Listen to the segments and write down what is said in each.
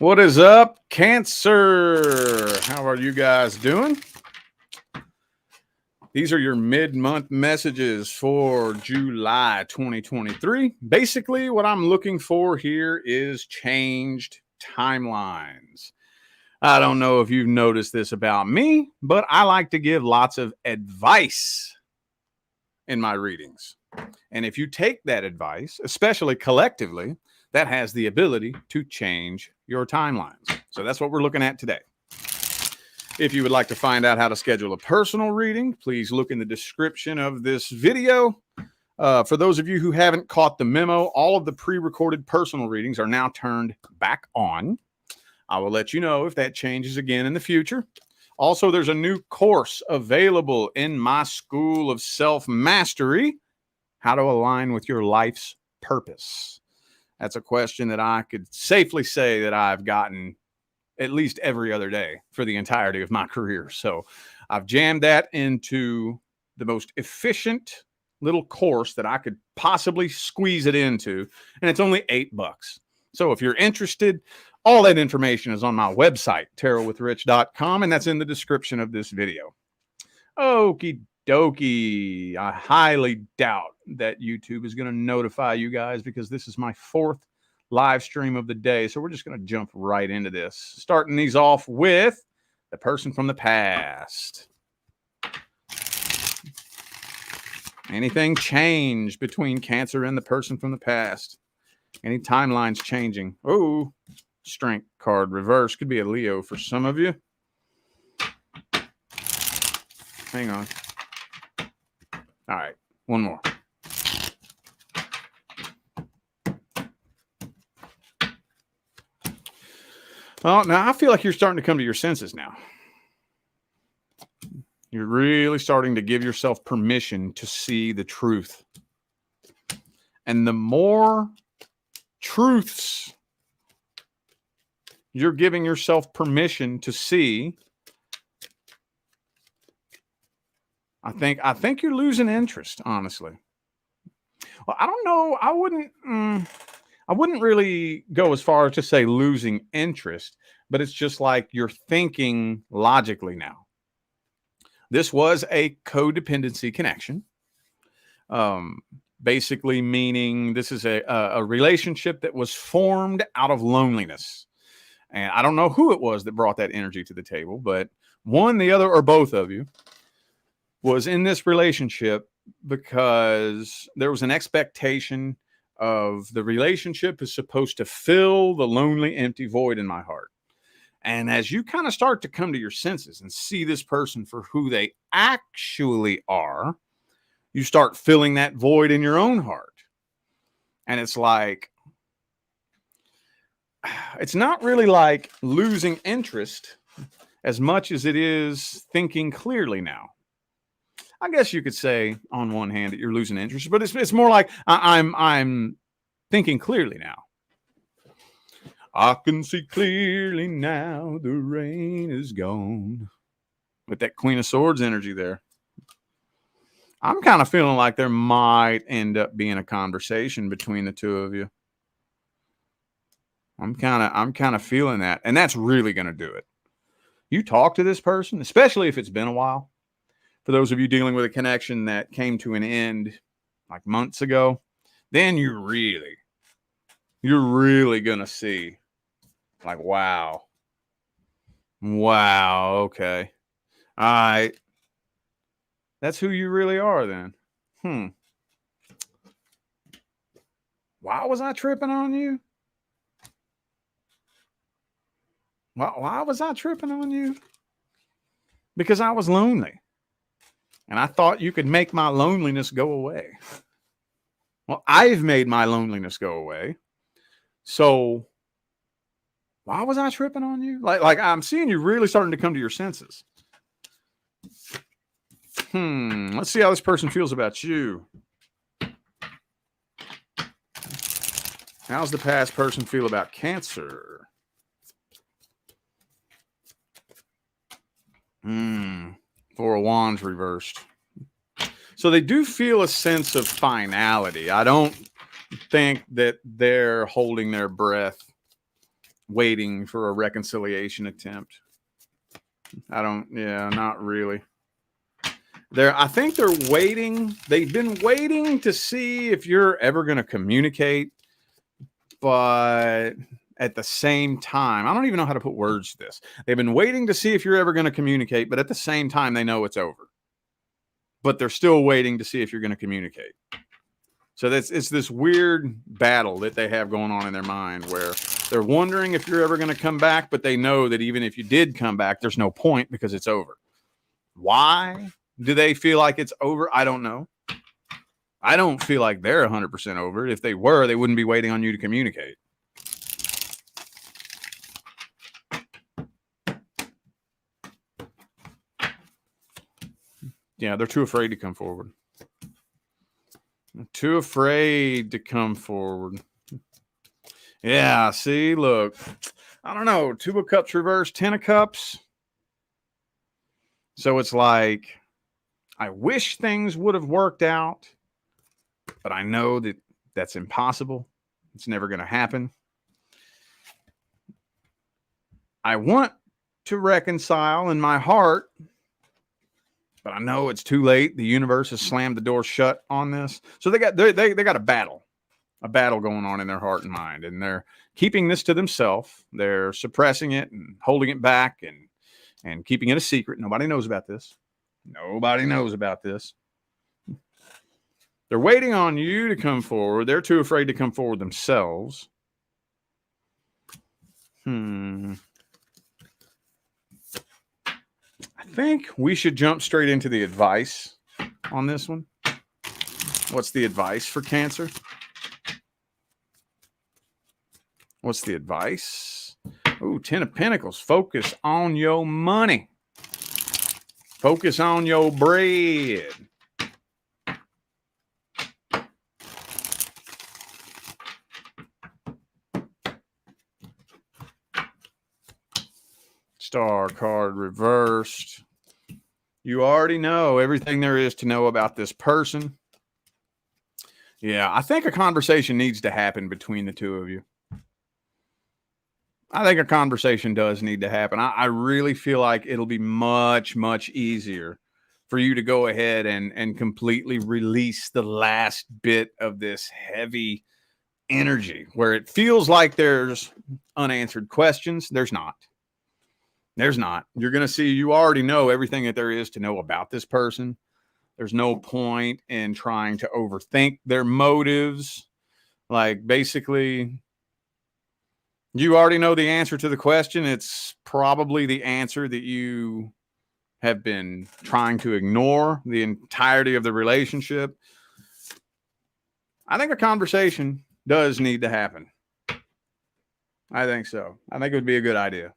What is up, Cancer? How are you guys doing? These are your mid-month messages for July 2023. Basically, what I'm looking for here is changed timelines. I don't know if you've noticed this about me, but I like to give lots of advice in my readings. And if you take that advice, especially collectively, that has the ability to change your timelines. So that's what we're looking at today. If you would like to find out how to schedule a personal reading, please look in the description of this video. For those of you who haven't caught the memo, all of the pre-recorded personal readings are now turned back on. I will let you know if that changes again in the future. Also, there's a new course available in my School of Self-Mastery, How to Align with Your Life's Purpose. That's a question that I could safely say that I've gotten at least every other day for the entirety of my career. So I've jammed that into the most efficient little course that I could possibly squeeze it into. And it's only $8. So if you're interested, all that information is on my website, tarotwithrich.com, and that's in the description of this video. Okie dokie. I highly doubt that YouTube is going to notify you guys because this is my fourth live stream of the day. So we're just going to jump right into this. Starting these off with the person from the past. Anything changed between Cancer and the person from the past? Any timelines changing? Oh, Strength card reverse. Could be a Leo for some of you. Hang on. All right, one more. Well, now I feel like you're starting to come to your senses now. You're really starting to give yourself permission to see the truth. And the more truths you're giving yourself permission to see, I think you're losing interest, honestly. Well, I don't know. I wouldn't really go as far as to say losing interest, but it's just like you're thinking logically now. This was a codependency connection. Basically meaning this is a relationship that was formed out of loneliness. And I don't know who it was that brought that energy to the table, but one, the other, or both of you was in this relationship because there was an expectation of the relationship is supposed to fill the lonely, empty void in my heart. And as you kind of start to come to your senses and see this person for who they actually are, you start filling that void in your own heart. And it's like, it's not really like losing interest as much as it is thinking clearly now. I guess you could say on one hand that you're losing interest, but it's more like I'm thinking clearly now. I can see clearly now, the rain is gone. With that Queen of Swords energy there. I'm kind of feeling like there might end up being a conversation between the two of you. I'm kind of feeling that. And that's really going to do it. You talk to this person, especially if it's been a while. For those of you dealing with a connection that came to an end like months ago, then you're really going to see like, wow, okay. All right. That's who you really are then. Why was I tripping on you? Why was I tripping on you? Because I was lonely. And I thought you could make my loneliness go away. Well, I've made my loneliness go away. So why was I tripping on you? Like I'm seeing you really starting to come to your senses. Let's see how this person feels about you. How's the past person feel about Cancer? Four of Wands reversed. So they do feel a sense of finality. I don't think that they're holding their breath waiting for a reconciliation attempt. Not really. I think they're waiting. They've been waiting to see if you're ever going to communicate, but at the same time, I don't even know how to put words to this. They've been waiting to see if you're ever going to communicate, but at the same time, they know it's over. But they're still waiting to see if you're going to communicate. So it's this weird battle that they have going on in their mind where they're wondering if you're ever going to come back, but they know that even if you did come back, there's no point because it's over. Why do they feel like it's over? I don't know. I don't feel like they're 100% over it. If they were, they wouldn't be waiting on you to communicate. Yeah, they're too afraid to come forward. Too afraid to come forward. Yeah, see, look. I don't know. 2 of Cups reversed, 10 of Cups. So it's like, I wish things would have worked out, but I know that that's impossible. It's never going to happen. I want to reconcile in my heart, but I know it's too late. The universe has slammed the door shut on this. So they got a battle going on in their heart and mind, and they're keeping this to themselves. They're suppressing it and holding it back and keeping it a secret. Nobody knows about this. Nobody knows about this. They're waiting on you to come forward. They're too afraid to come forward themselves. I think we should jump straight into the advice on this one. What's the advice for Cancer? What's the advice? Ooh, 10 of Pentacles. Focus on your money. Focus on your bread. Star card reversed. You already know everything there is to know about this person. Yeah, I think a conversation needs to happen between the two of you. I think a conversation does need to happen. I really feel like it'll be much, much easier for you to go ahead and completely release the last bit of this heavy energy where it feels like there's unanswered questions. There's not. There's not. You're going to see, you already know everything that there is to know about this person. There's no point in trying to overthink their motives. Like, basically, you already know the answer to the question. It's probably the answer that you have been trying to ignore the entirety of the relationship. I think a conversation does need to happen. I think so. I think it would be a good idea.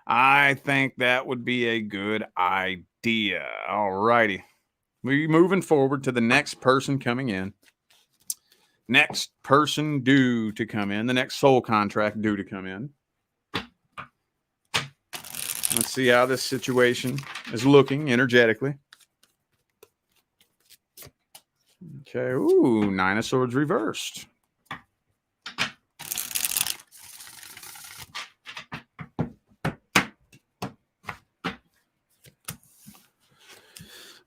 I think that would be a good idea. All righty. We're moving forward to the next person coming in. Next person due to come in. The next soul contract due to come in. Let's see how this situation is looking energetically. Okay. Ooh, 9 of Swords reversed.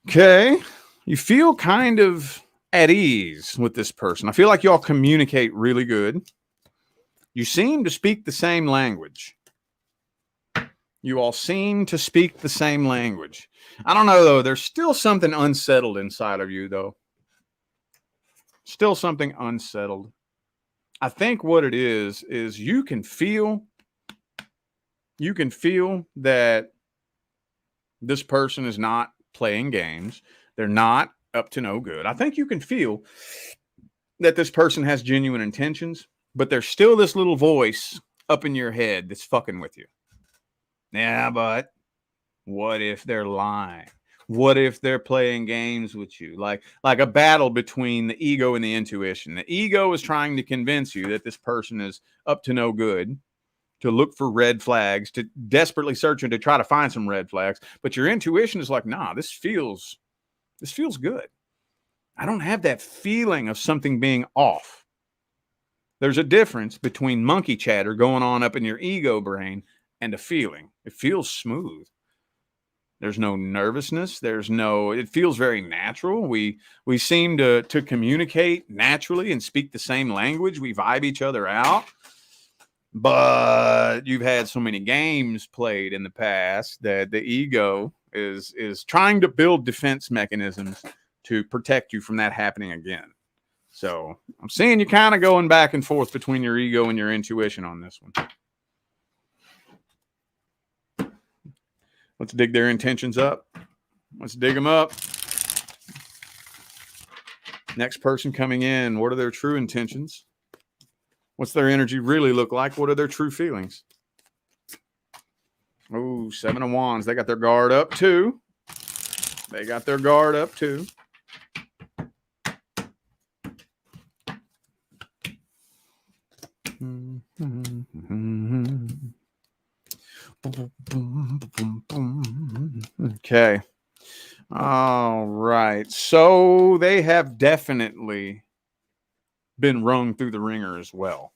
Okay. You feel kind of at ease with this person. I feel like y'all communicate really good. You seem to speak the same language. You all seem to speak the same language. I don't know, though. There's still something unsettled inside of you, though. Still something unsettled. I think what it is you can feel that this person is not playing games. They're not up to no good. I think you can feel that this person has genuine intentions, but there's still this little voice up in your head that's fucking with you. Yeah, but what if they're lying? What if they're playing games with you? Like a battle between the ego and the intuition. The ego is trying to convince you that this person is up to no good, to look for red flags, to desperately searching to try to find some red flags. But your intuition is like, nah, this feels good. I don't have that feeling of something being off. There's a difference between monkey chatter going on up in your ego brain and a feeling. It feels smooth. There's no nervousness. It feels very natural. We seem to communicate naturally and speak the same language. We vibe each other out. But you've had so many games played in the past that the ego is trying to build defense mechanisms to protect you from that happening again. So I'm seeing you kind of going back and forth between your ego and your intuition on this one. Let's dig their intentions up. Let's dig them up. Next person coming in, what are their true intentions? What's their energy really look like? What are their true feelings? Oh, 7 of Wands. They got their guard up too. They got their guard up too. Okay. All right. So they have definitely been rung through the ringer as well.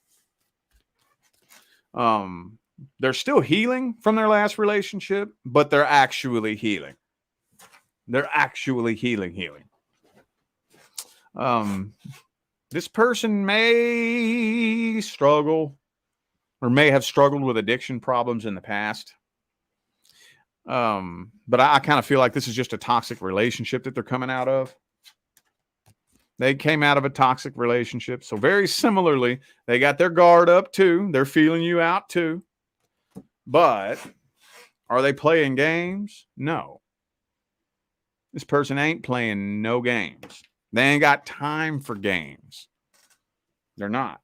They're still healing from their last relationship, but they're actually healing. They're actually healing. This person may struggle or may have struggled with addiction problems in the past. But I kind of feel like this is just a toxic relationship that they're coming out of. They came out of a toxic relationship. So very similarly, they got their guard up too. They're feeling you out too. But are they playing games? No. This person ain't playing no games. They ain't got time for games. They're not.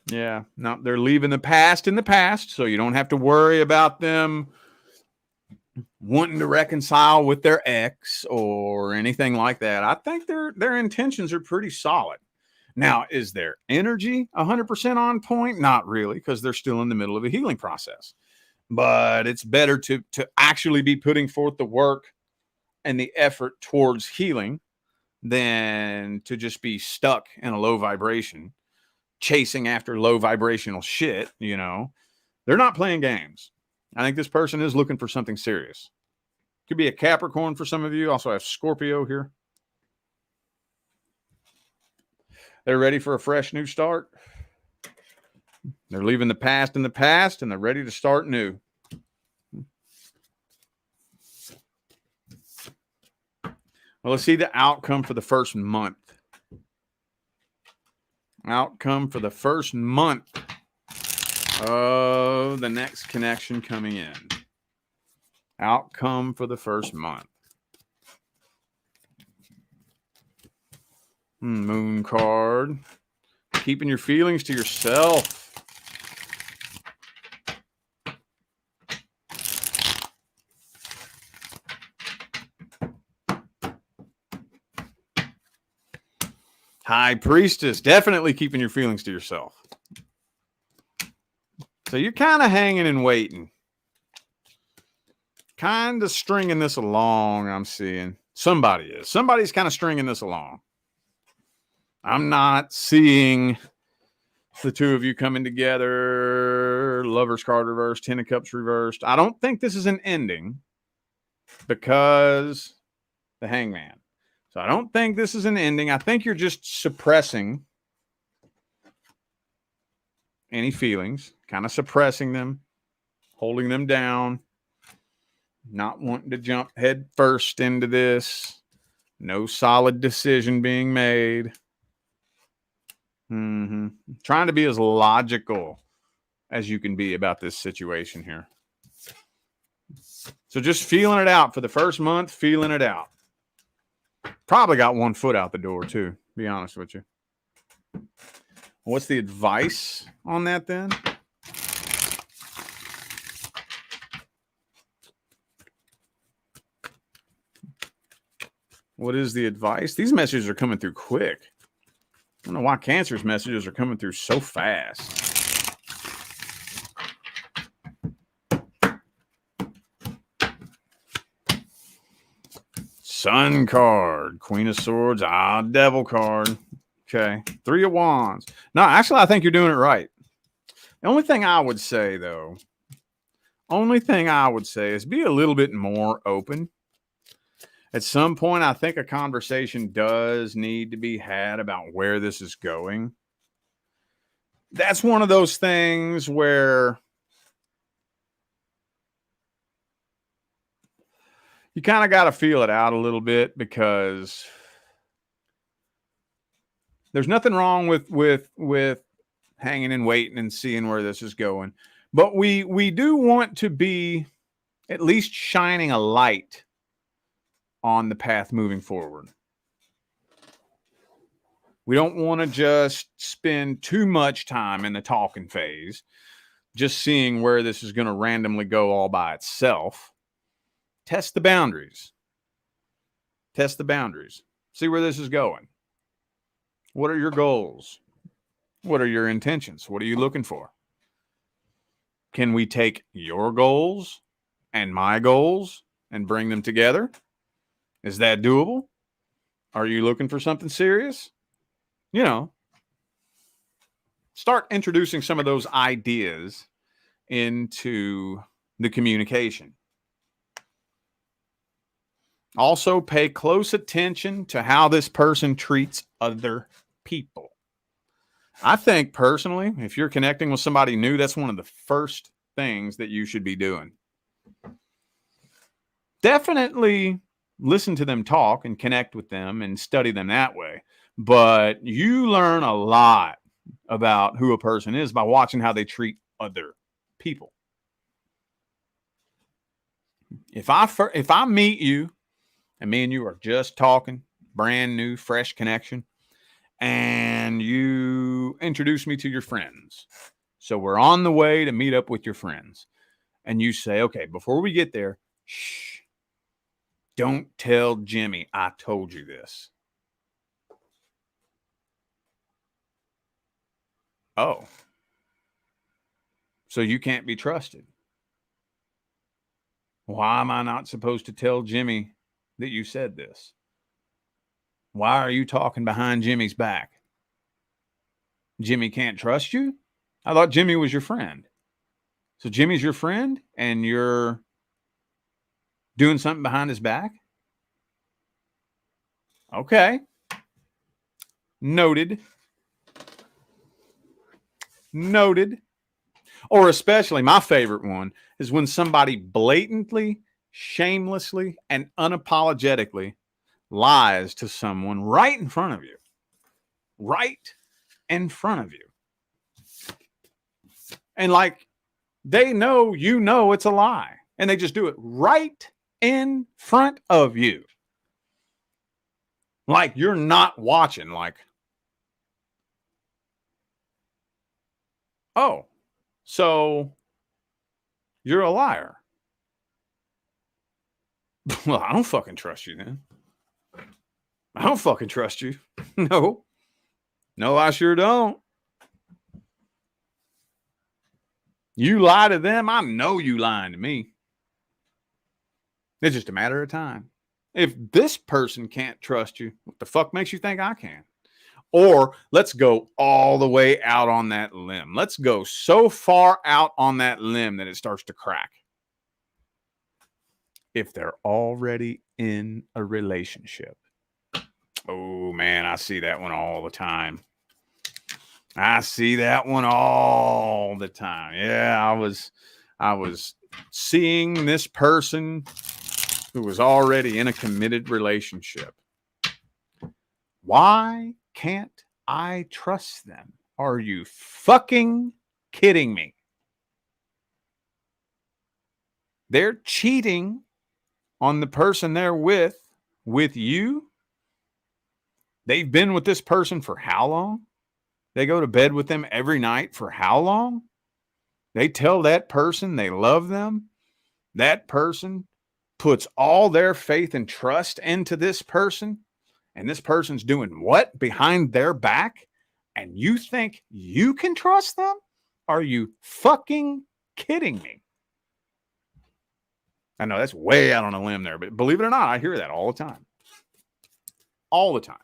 Yeah, no, they're leaving the past in the past, so you don't have to worry about them wanting to reconcile with their ex or anything like that. I think their intentions are pretty solid. Now, is their energy 100% on point? Not really, because they're still in the middle of a healing process. But it's better to actually be putting forth the work and the effort towards healing than to just be stuck in a low vibration, chasing after low vibrational shit. You know, they're not playing games. I think this person is looking for something serious. Could be a Capricorn for some of you. Also have Scorpio here. They're ready for a fresh new start. They're leaving the past in the past and they're ready to start new. Well, let's see the outcome for the first month. Outcome for the first month of the next connection coming in. Outcome for the first month. Moon card. Keeping your feelings to yourself. High Priestess, definitely keeping your feelings to yourself. So you're kind of hanging and waiting. Kind of stringing this along, I'm seeing. Somebody is. Somebody's kind of stringing this along. I'm not seeing the two of you coming together. Lover's card reversed, 10 of Cups reversed. I don't think this is an ending because the Hangman. So I don't think this is an ending. I think you're just suppressing any feelings, kind of suppressing them, holding them down, not wanting to jump head first into this. No solid decision being made. Trying to be as logical as you can be about this situation here. So just feeling it out for the first month, feeling it out. Probably got one foot out the door too, to be honest with you. What's the advice on that then? What is the advice? These messages are coming through quick. I don't know why Cancer's messages are coming through so fast. Sun card, Queen of Swords, Devil card. Okay, 3 of Wands. No, actually, I think you're doing it right. The only thing I would say, though, is be a little bit more open. At some point, I think a conversation does need to be had about where this is going. That's one of those things where you kind of got to feel it out a little bit, because there's nothing wrong with hanging and waiting and seeing where this is going. But we do want to be at least shining a light on the path moving forward. We don't want to just spend too much time in the talking phase, just seeing where this is going to randomly go all by itself. Test the boundaries. Test the boundaries. See where this is going. What are your goals? What are your intentions? What are you looking for? Can we take your goals and my goals and bring them together? Is that doable? Are you looking for something serious? You know, start introducing some of those ideas into the communication. Also, pay close attention to how this person treats other people. I think personally, if you're connecting with somebody new, that's one of the first things that you should be doing. Definitely listen to them talk and connect with them and study them that way. But you learn a lot about who a person is by watching how they treat other people. If I meet you and me and you are just talking, brand new, fresh connection, and you introduce me to your friends. So we're on the way to meet up with your friends. And you say, okay, before we get there, shh, don't tell Jimmy I told you this. Oh, so you can't be trusted. Why am I not supposed to tell Jimmy that you said this? Why are you talking behind Jimmy's back? Jimmy can't trust you? I thought Jimmy was your friend. So Jimmy's your friend and you're doing something behind his back? Okay. Noted. Or especially my favorite one is when somebody blatantly, shamelessly, and unapologetically lies to someone right in front of you. Right in front of you. And like they know you know it's a lie. And they just do it right in front of you. Like you're not watching. Like, oh, so you're a liar. Well, I don't fucking trust you then. I don't fucking trust you. No, I sure don't. You lie to them, I know you lying to me. It's just a matter of time. If this person can't trust you, what the fuck makes you think I can? Or let's go all the way out on that limb. Let's go so far out on that limb that it starts to crack. If they're already in a relationship. Oh, man, I see that one all the time. I see that one all the time. Yeah, I was seeing this person who was already in a committed relationship. Why can't I trust them? Are you fucking kidding me? They're cheating on the person they're with you. They've been with this person for how long? They go to bed with them every night for how long? They tell that person they love them. That person puts all their faith and trust into this person. And this person's doing what behind their back? And you think you can trust them? Are you fucking kidding me? I know that's way out on a limb there, but believe it or not, I hear that all the time. all the time.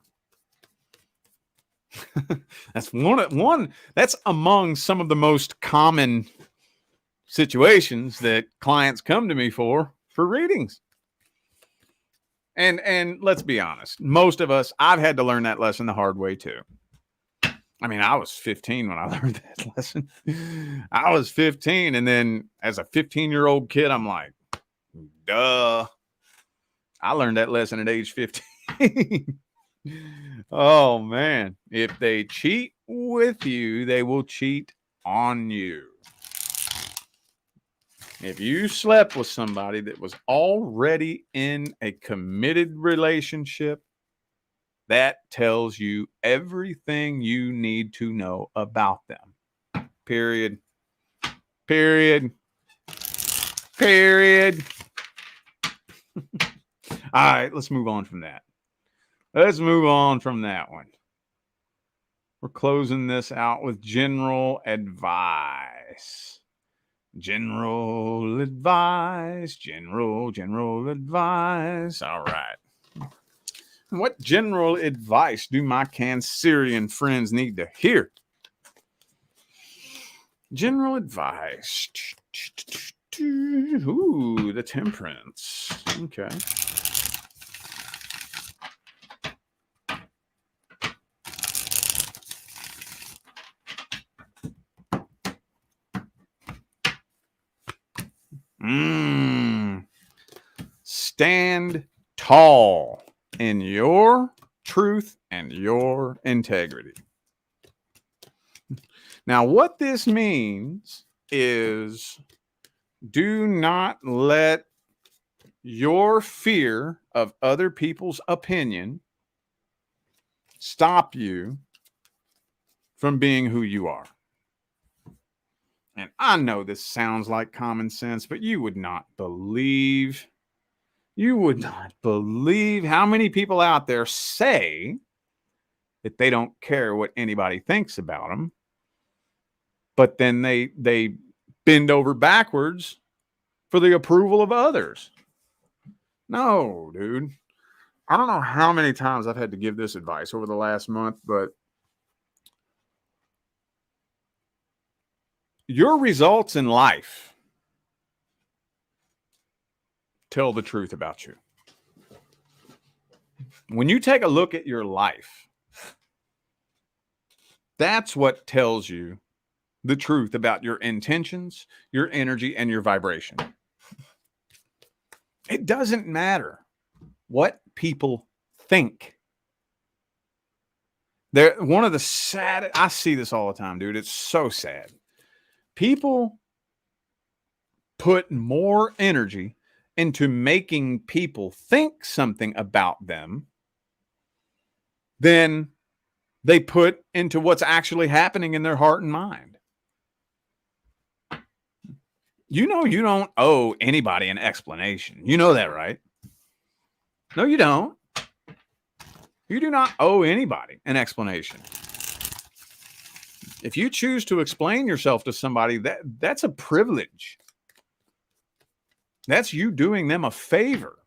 That's that's among some of the most common situations that clients come to me for readings. And let's be honest, most of us, I've had to learn that lesson the hard way too. I mean, I was 15 when I learned that lesson. I was 15, and then as a 15-year-old kid, I'm like, duh. I learned that lesson at age 15. Oh man, if they cheat with you, they will cheat on you. If you slept with somebody that was already in a committed relationship, that tells you everything you need to know about them. Period. Period. Period. All right, let's move on from that. Let's move on from that one. We're closing this out with general advice. General advice. General advice. All right. What general advice do my Cancerian friends need to hear? General advice. Ooh, the Temperance. Okay. Stand tall in your truth and your integrity. Now, what this means is do not let your fear of other people's opinion stop you from being who you are. And I know this sounds like common sense, but you would not believe how many people out there say that they don't care what anybody thinks about them, but then they bend over backwards for the approval of others. No, dude. I don't know how many times I've had to give this advice over the last month, but your results in life tell the truth about you. When you take a look at your life, that's what tells you the truth about your intentions, your energy, and your vibration. It doesn't matter what people think. They're one of the saddest. I see this all the time, dude. It's so sad. People put more energy into making people think something about them than they put into what's actually happening in their heart and mind. You know, you don't owe anybody an explanation. You know that, right? No, you don't. You do not owe anybody an explanation. If you choose to explain yourself to somebody, that's a privilege. That's you doing them a favor.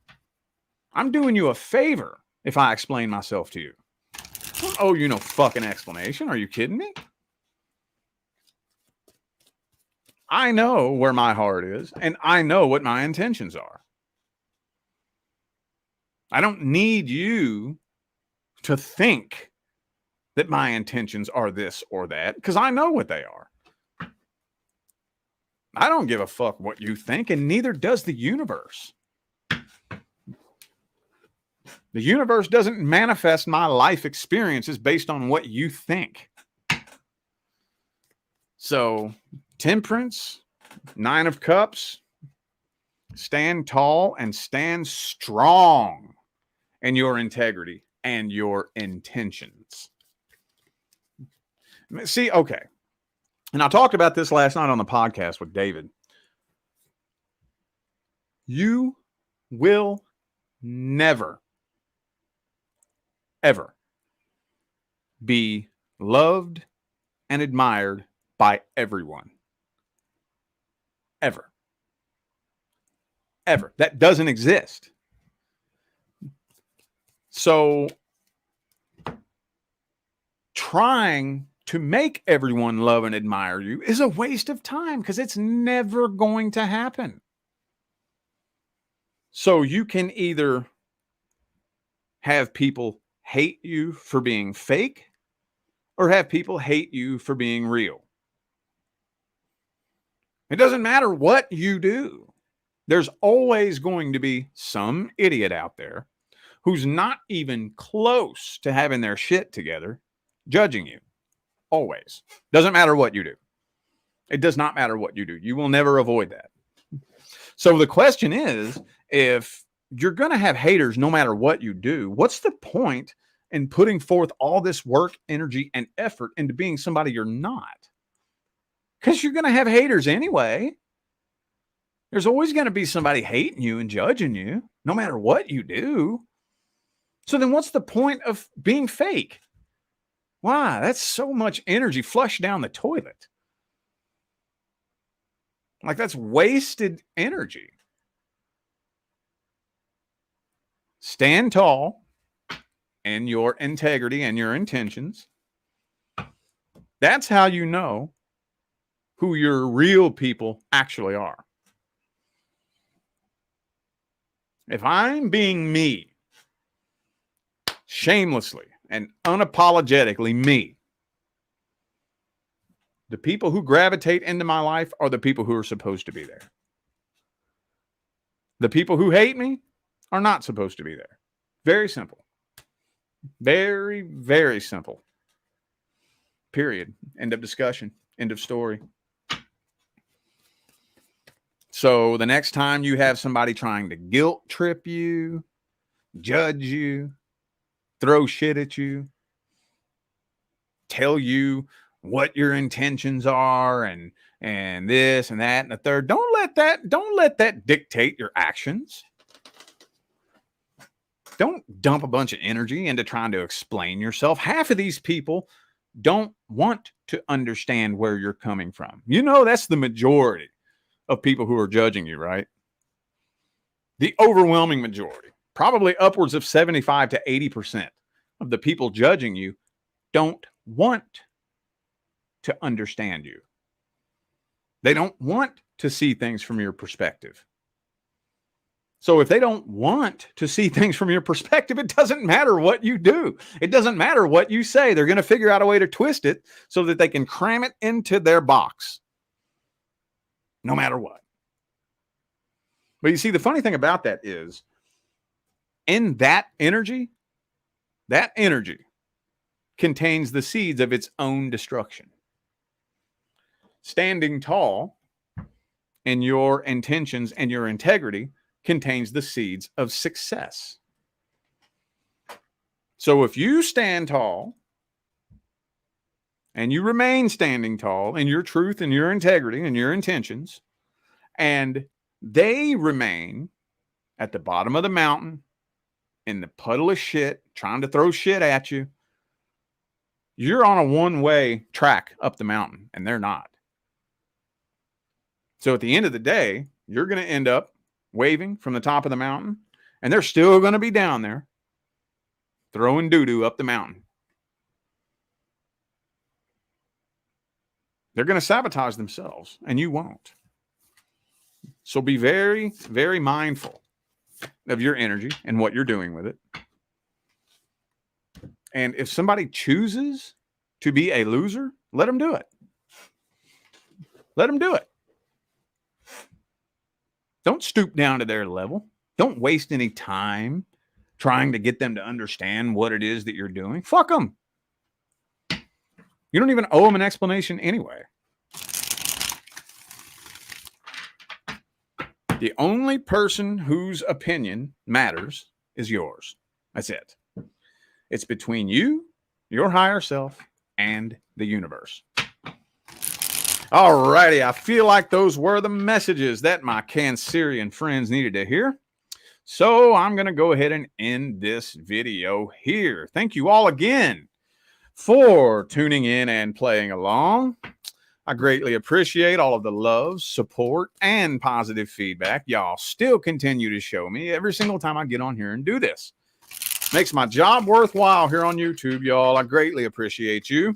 I'm doing you a favor if I explain myself to you. I don't owe you no fucking explanation. Are you kidding me? I know where my heart is, and I know what my intentions are. I don't need you to think that my intentions are this or that, because I know what they are. I don't give a fuck what you think, and neither does the universe. The universe doesn't manifest my life experiences based on what you think. So, Temperance, 9 of Cups, stand tall and stand strong in your integrity and your intentions. See, okay. And I talked about this last night on the podcast with David. You will never, ever be loved and admired by everyone. Ever. Ever. That doesn't exist. So trying to make everyone love and admire you is a waste of time because it's never going to happen. So you can either have people hate you for being fake or have people hate you for being real. It doesn't matter what you do. There's always going to be some idiot out there who's not even close to having their shit together, judging you. Always. Doesn't matter what you do. It does not matter what you do. You will never avoid that. So the question is, if you're going to have haters no matter what you do, what's the point in putting forth all this work, energy, and effort into being somebody you're not? Because you're going to have haters anyway. There's always going to be somebody hating you and judging you, no matter what you do. So then what's the point of being fake? Why? That's so much energy flushed down the toilet. Like, that's wasted energy. Stand tall in your integrity and your intentions. That's how you know who your real people actually are. If I'm being me, shamelessly and unapologetically me, the people who gravitate into my life are the people who are supposed to be there. The people who hate me are not supposed to be there. Very simple. Very, very simple. Period. End of discussion. End of story. So the next time you have somebody trying to guilt trip you, judge you, throw shit at you, tell you what your intentions are and this and that and the third, don't let that dictate your actions. Don't dump a bunch of energy into trying to explain yourself. Half of these people don't want to understand where you're coming from. You know, that's the majority of people who are judging you, right? The overwhelming majority, probably upwards of 75 to 80% of the people judging you don't want to understand you. They don't want to see things from your perspective. So if they don't want to see things from your perspective, it doesn't matter what you do. It doesn't matter what you say. They're going to figure out a way to twist it so that they can cram it into their box. No matter what. But you see, the funny thing about that is, in that energy contains the seeds of its own destruction. Standing tall in your intentions and your integrity contains the seeds of success. So if you stand tall and you remain standing tall in your truth and your integrity and your intentions, and they remain at the bottom of the mountain in the puddle of shit, trying to throw shit at you, you're on a one-way track up the mountain, and they're not. So at the end of the day, you're going to end up waving from the top of the mountain, and they're still going to be down there throwing doo-doo up the mountain. They're going to sabotage themselves, and you won't. So be very, very mindful of your energy and what you're doing with it. And if somebody chooses to be a loser, let them do it. Let them do it. Don't stoop down to their level. Don't waste any time trying to get them to understand what it is that you're doing. Fuck them. You don't even owe them an explanation anyway. The only person whose opinion matters is yours. That's it. It's between you, your higher self, and the universe. All righty. I feel like those were the messages that my Cancerian friends needed to hear. So I'm going to go ahead and end this video here. Thank you all again for tuning in and playing along. I greatly appreciate all of the love, support, and positive feedback y'all still continue to show me every single time I get on here and do this. Makes my job worthwhile here on YouTube, y'all. I greatly appreciate you.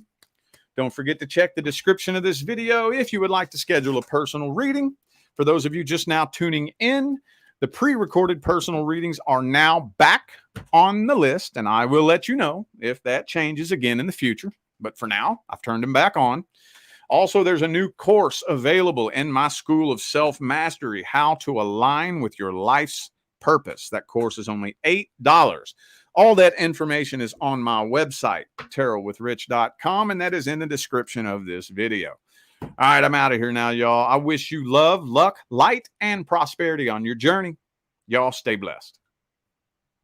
Don't forget to check the description of this video if you would like to schedule a personal reading. For those of you just now tuning in, the pre-recorded personal readings are now back on the list, and I will let you know if that changes again in the future. But for now, I've turned them back on. Also, there's a new course available in my School of Self-Mastery, How to Align with Your Life's Purpose. That course is only $8. All that information is on my website, tarotwithrich.com, and that is in the description of this video. All right, I'm out of here now, y'all. I wish you love, luck, light, and prosperity on your journey. Y'all stay blessed.